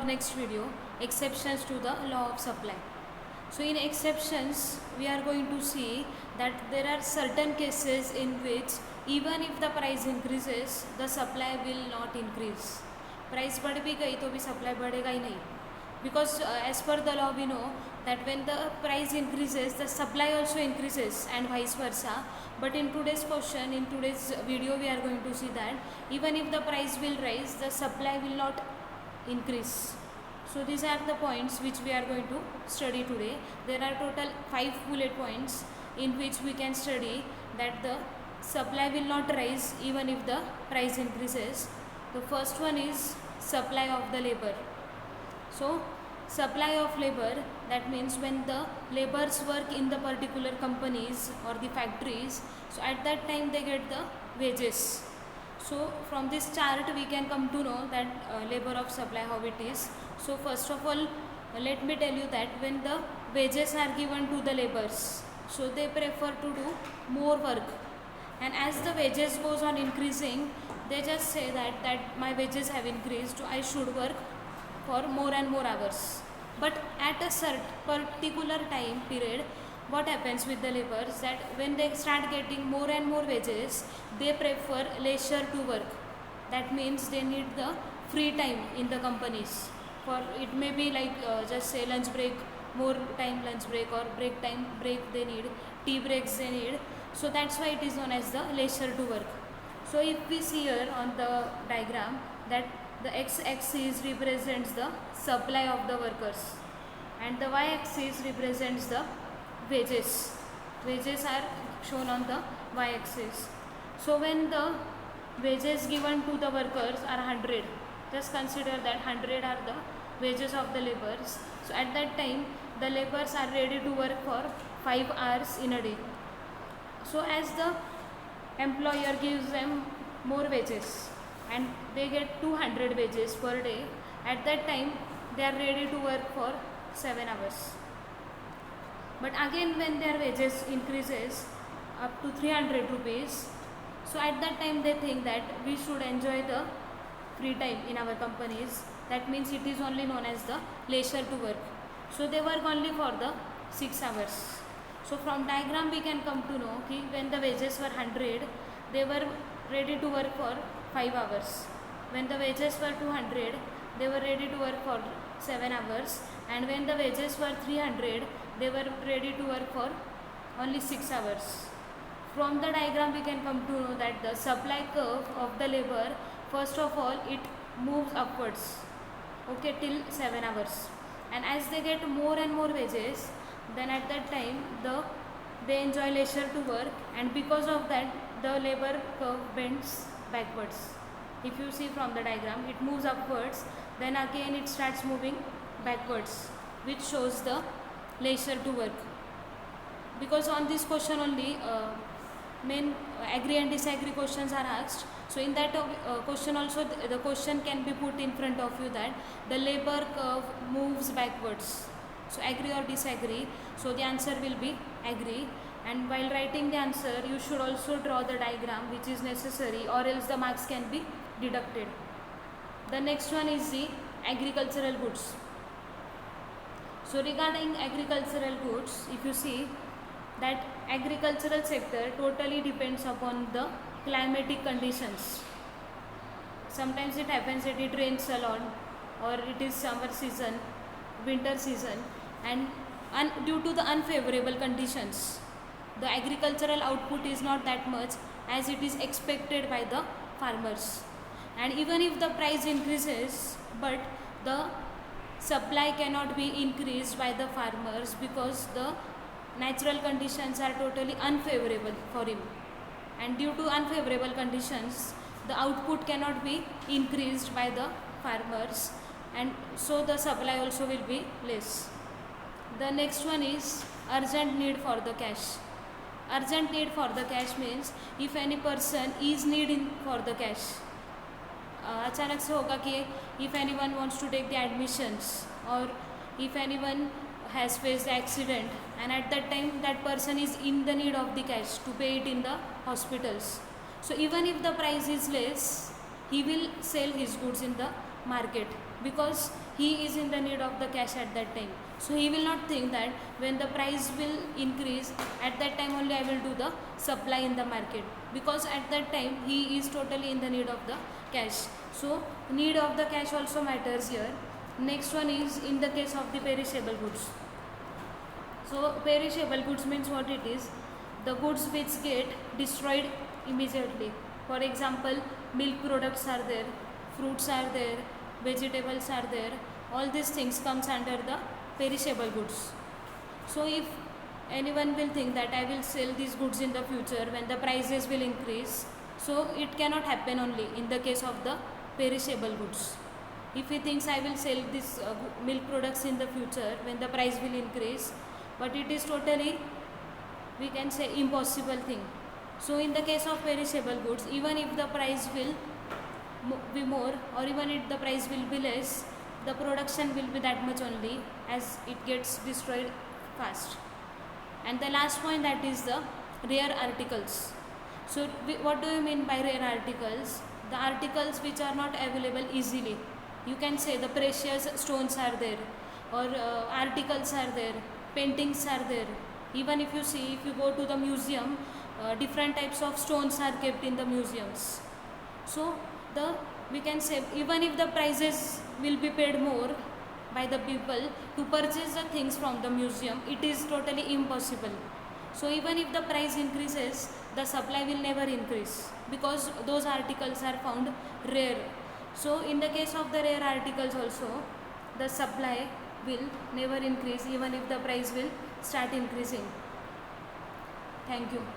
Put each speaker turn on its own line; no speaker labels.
next video, exceptions to the law of supply. So in exceptions, we are going to see that there are certain cases in which even if the price increases, the supply will not increase. Price बढ़ भी गई तो भी supply बढ़ेगा ही नहीं. Because as per the law we know that when the price increases, the supply also increases and vice versa. But in today's question, in today's video, we are going to see that even if the price will rise, the supply will not increase. So these are the points which we are going to study today. There are total 5 bullet points in which we can study that the supply will not rise even if the price increases. The first one is supply of the labor. So supply of labor, that means when the laborers work in the particular companies or the factories, so at that time they get the wages. So from this chart we can come to know that labor of supply how it is. So first of all, let me tell you that when the wages are given to the laborers, so they prefer to do more work, and as the wages goes on increasing, they just say that my wages have increased, so I should work for more and more hours. But at a certain particular time period, what happens with the laborers, that when they start getting more and more wages, they prefer leisure to work. That means they need the free time in the companies. For it may be like just say lunch break, more time lunch break, or break time break they need, tea breaks they need. So that's why it is known as the leisure to work. So if we see here on the diagram that the x-axis represents the supply of the workers and the y-axis represents the wages. Wages are shown on the y-axis. So when the wages given to the workers are 100, just consider that 100 are the wages of the laborers. So at that time the laborers are ready to work for 5 hours in a day. So as the employer gives them more wages and they get 200 wages per day, at that time they are ready to work for 7 hours. But again when their wages increases up to 300 rupees, so at that time they think that we should enjoy the free time in our companies. That means it is only known as the leisure to work. So they work only for the 6 hours. So from diagram we can come to know that when the wages were 100, they were ready to work for 5 hours. When the wages were 200, they were ready to work for 7 hours. And when the wages were 300, they were ready to work for only 6 hours. From the diagram we can come to know that the supply curve of the labor, first of all it moves upwards, okay, till 7 hours. And as they get more and more wages, then at that time they enjoy leisure to work, and because of that the labor curve bends backwards. If you see from the diagram, it moves upwards, then again it starts moving backwards, which shows the leisure to work. Because on this question only main agree and disagree questions are asked. So in that question also the question can be put in front of you that the labor curve moves backwards. So agree or disagree. So the answer will be agree. And while writing the answer, you should also draw the diagram which is necessary, or else the marks can be deducted. The next one is the agricultural goods. So regarding agricultural goods, if you see that agricultural sector totally depends upon the climatic conditions. Sometimes it happens that it rains a lot, or it is summer season, winter season, and due to the unfavorable conditions, the agricultural output is not that much as it is expected by the farmers. And even if the price increases, but the supply cannot be increased by the farmers because the natural conditions are totally unfavorable for him. And due to unfavorable conditions, the output cannot be increased by the farmers, and so the supply also will be less. The next one is urgent need for the cash. Urgent need for the cash means if any person is needing for the cash. अचानक से होगा कि if anyone wants to take the admissions, or if anyone has faced the accident, and at that time that person is in the need of the cash to pay it in the hospitals. So even if the price is less, he will sell his goods in the market because he is in the need of the cash at that time. So he will not think that when the price will increase, at that time only I will do the supply in the market, because at that time he is totally in the need of the cash. So need of the cash also matters here. Next one is in the case of the perishable goods. So perishable goods means what it is? The goods which get destroyed immediately. For example, milk products are there, fruits are there, vegetables are there. All these things comes under the perishable goods. So if anyone will think that I will sell these goods in the future when the prices will increase, so it cannot happen only in the case of the perishable goods. If he thinks I will sell these milk products in the future when the price will increase, but it is totally, we can say, impossible thing. So in the case of perishable goods, even if the price will be more or even if the price will be less, the production will be that much only, as it gets destroyed fast. And the last point, that is the rare articles. So what do you mean by rare articles? The articles which are not available easily. You can say the precious stones are there, or articles are there, paintings are there. Even if you see, if you go to the museum, different types of stones are kept in the museums. So we can say, even if the prices will be paid more by the people to purchase the things from the museum, it is totally impossible. So even if the price increases, the supply will never increase, because those articles are found rare. So in the case of the rare articles also, the supply will never increase even if the price will start increasing. Thank you.